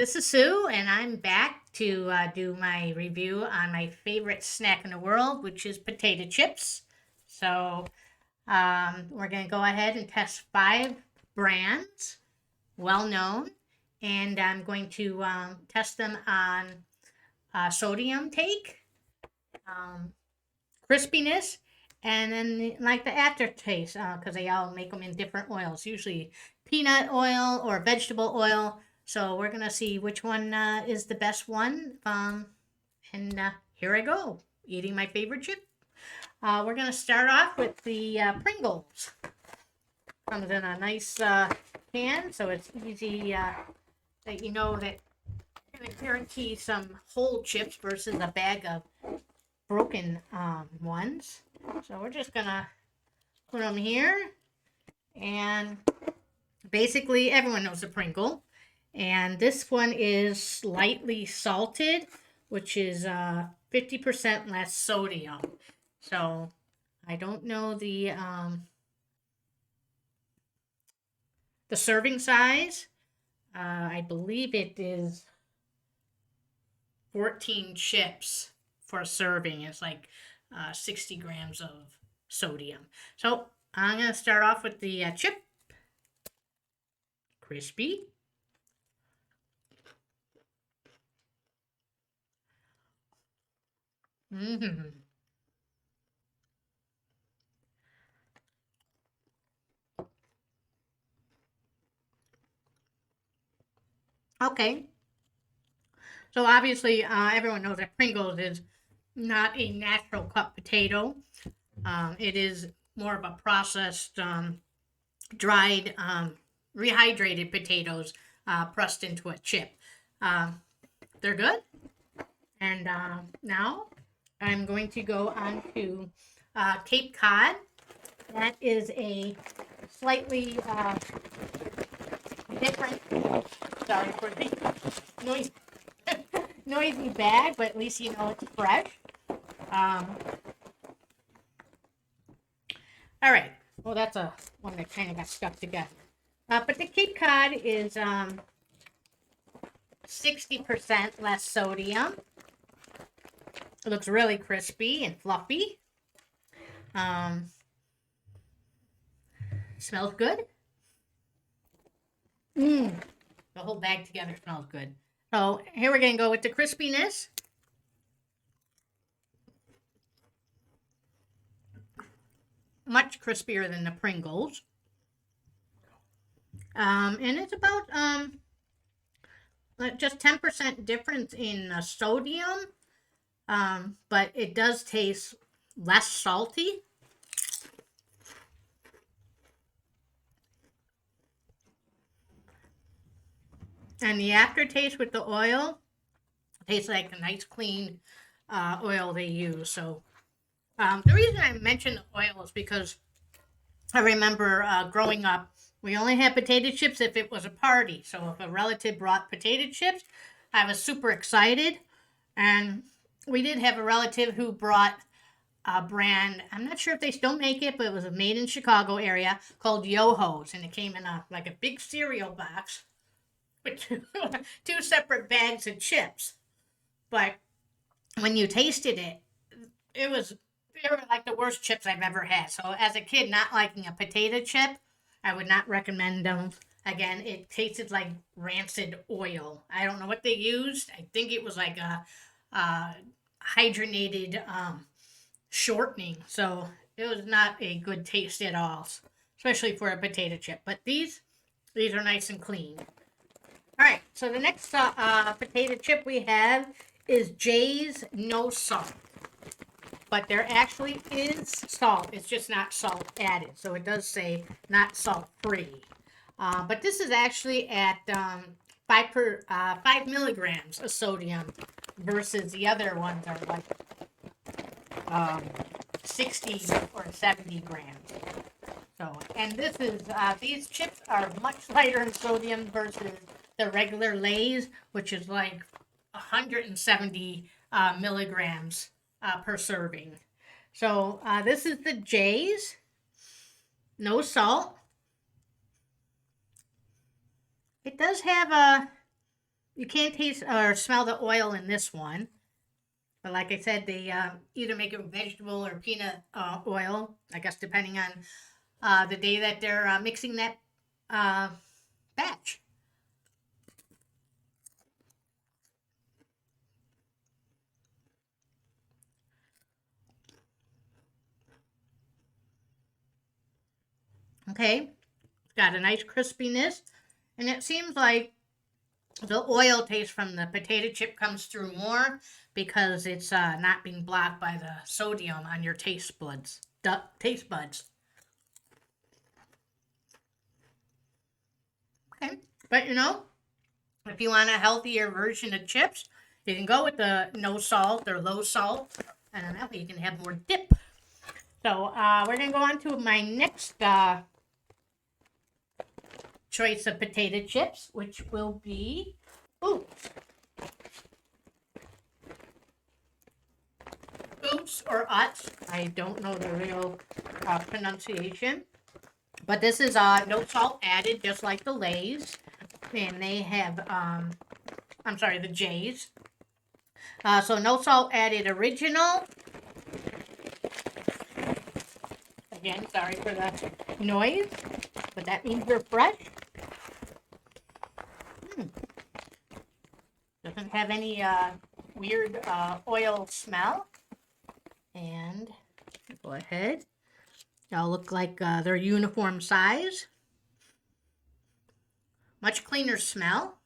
This is Sue, and I'm back to do my review on my favorite snack in the world, which is potato chips. So, we're going to go ahead and test five brands, well known, and I'm going to test them on sodium take, um, crispiness, and then like the aftertaste, because they all make them in different oils, usually peanut oil or vegetable oil. So we're gonna see which one is the best one. And here I go, eating my favorite chip. We're gonna start off with the Pringles. Comes in a nice can, so it's easy that you know that you're gonna guarantee some whole chips versus a bag of broken ones. So we're just gonna put them here, and basically everyone knows the Pringle, and this one is slightly salted, which is 50% less sodium. So I don't know the serving size. I believe it is 14 chips for a serving. It's like 60 grams of sodium. So I'm going to start off with the chip. Crispy. Mm-hmm. Okay. So obviously, everyone knows that Pringles is not a natural cut potato. It is more of a processed, dried, rehydrated potatoes pressed into a chip. Um, they're good. And now I'm going to go on to Cape Cod. That is a slightly different, sorry for the noise, noisy bag, but at least you know it's fresh. Um, all right. Well, that's a one that kind of got stuck together. But the Cape Cod is 60% less sodium. It looks really crispy and fluffy. Um, smells good. Mmm. The whole bag together smells good. So here we're going to go with the crispiness. Much crispier than the Pringles. And it's about just 10% difference in sodium, but it does taste less salty. And the aftertaste with the oil tastes like a nice clean oil they use. So the reason I mention the oil is because I remember growing up, we only had potato chips if it was a party. So if a relative brought potato chips, I was super excited. And we did have a relative who brought a brand. I'm not sure if they still make it, but it was made in Chicago area called Yo-Ho's, and it came in a like a big cereal box with two separate bags of chips. But when you tasted it, it was they were like the worst chips I've ever had. So as a kid, not liking a potato chip, I would not recommend them. Again, it tasted like rancid oil. I don't know what they used. I think it was like a hydrogenated shortening. So it was not a good taste at all, especially for a potato chip. But these are nice and clean. All right, so the next potato chip we have is Jay's No Salt. But there actually is salt. It's just not salt added. So it does say not salt free. But this is actually at 5 milligrams of sodium versus the other ones are like 60 or 70 grams. So, and this is these chips are much lighter in sodium versus the regular Lay's, which is like 170 milligrams per serving. So this is the J's, no salt. It does have You can't taste or smell the oil in this one. But like I said, they either make it vegetable or peanut oil, I guess, depending on the day that they're mixing that uh, batch. Okay, it's got a nice crispiness, and it seems like the oil taste from the potato chip comes through more because it's not being blocked by the sodium on your taste buds. Taste buds. Okay, but if you want a healthier version of chips, you can go with the no salt or low salt, and that way you can have more dip. So we're gonna go on to my next choice of potato chips, which will be Oops. Oops or Utz. I don't know the real pronunciation. But this is no salt added, just like the Lay's. And they have, I'm sorry, the J's. So no salt added original. Again, sorry for the noise, but that means they're fresh. Doesn't have any weird oil smell. And go ahead. They'll look like they're uniform size. Much cleaner smell.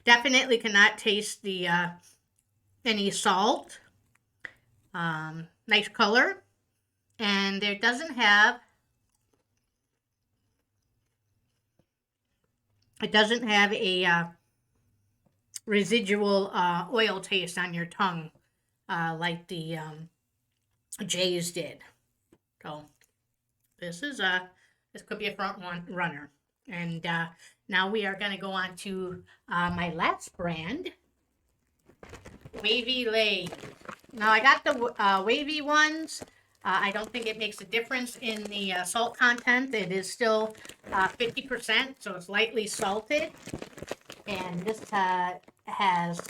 Definitely cannot taste the any salt. Nice color. And it doesn't have a residual oil taste on your tongue like the J's did. So this could be a front runner. And now we are going to go on to my last brand, Wavy Lay's. Now I got the wavy ones. I don't think it makes a difference in the salt content. It is still 50%, so it's lightly salted. And this has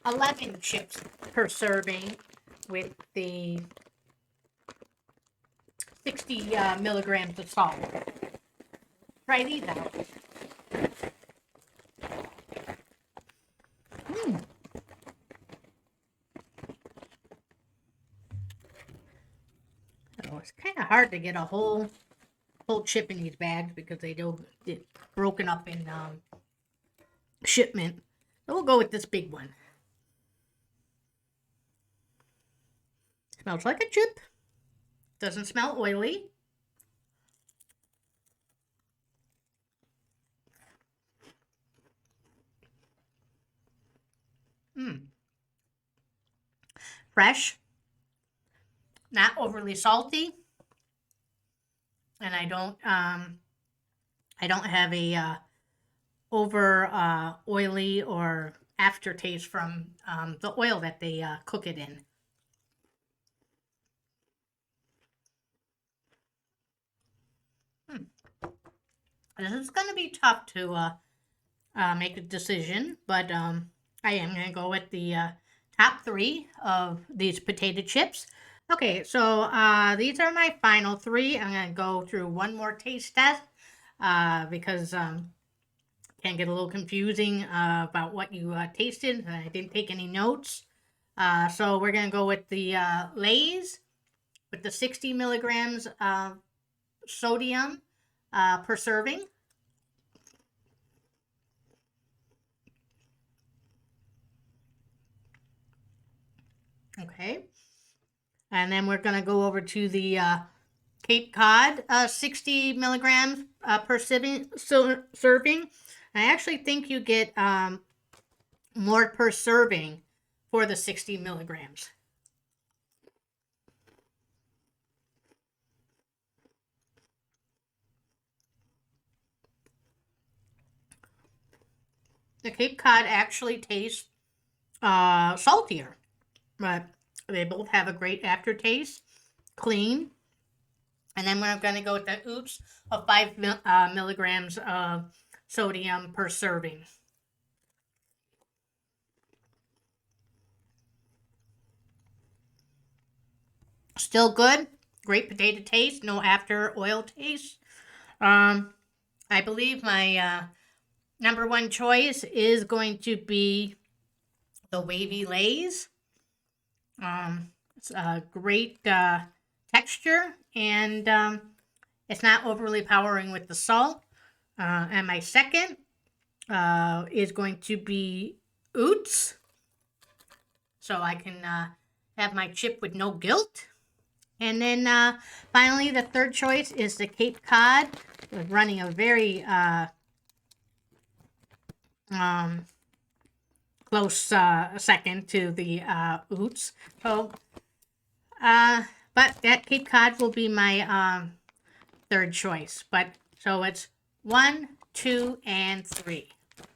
11 chips per serving with the 60 milligrams of salt. Try these out. So it's kind of hard to get a whole chip in these bags because they do get broken up in shipment. So we'll go with this big one. Smells like a chip. Doesn't smell oily. Fresh. Not overly salty. And I don't have a over oily or aftertaste from the oil that they cook it in. This is going to be tough to make a decision, but I am going to go with the top 3 of these potato chips. Okay, so these are my final 3. I'm going to go through one more taste test because can get a little confusing about what you tasted. I didn't take any notes. So we're going to go with the Lay's with the 60 milligrams of sodium per serving. Okay. And then we're going to go over to the Cape Cod, 60 milligrams per serving. I actually think you get more per serving for the 60 milligrams. The Cape Cod actually tastes saltier, but they both have a great aftertaste, clean, And then I'm going to go with the Oops of 5 milligrams of sodium per serving. Still good. Great potato taste. No after oil taste. I believe my number one choice is going to be the Wavy Lays. It's a great texture, and it's not overly powering with the salt. And my second is going to be Oots, so I can have my chip with no guilt. And then finally, the third choice is the Cape Cod. We're running a very close second to the Oots. So, but that Cape Cod will be my third choice. But so it's 1, 2, and 3.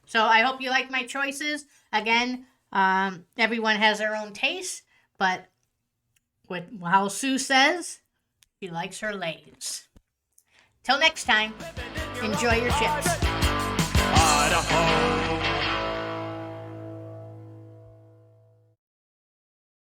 So I hope you like my choices. Again, everyone has their own taste, but how Sue says, she likes her Lays. Till next time, enjoy your chips.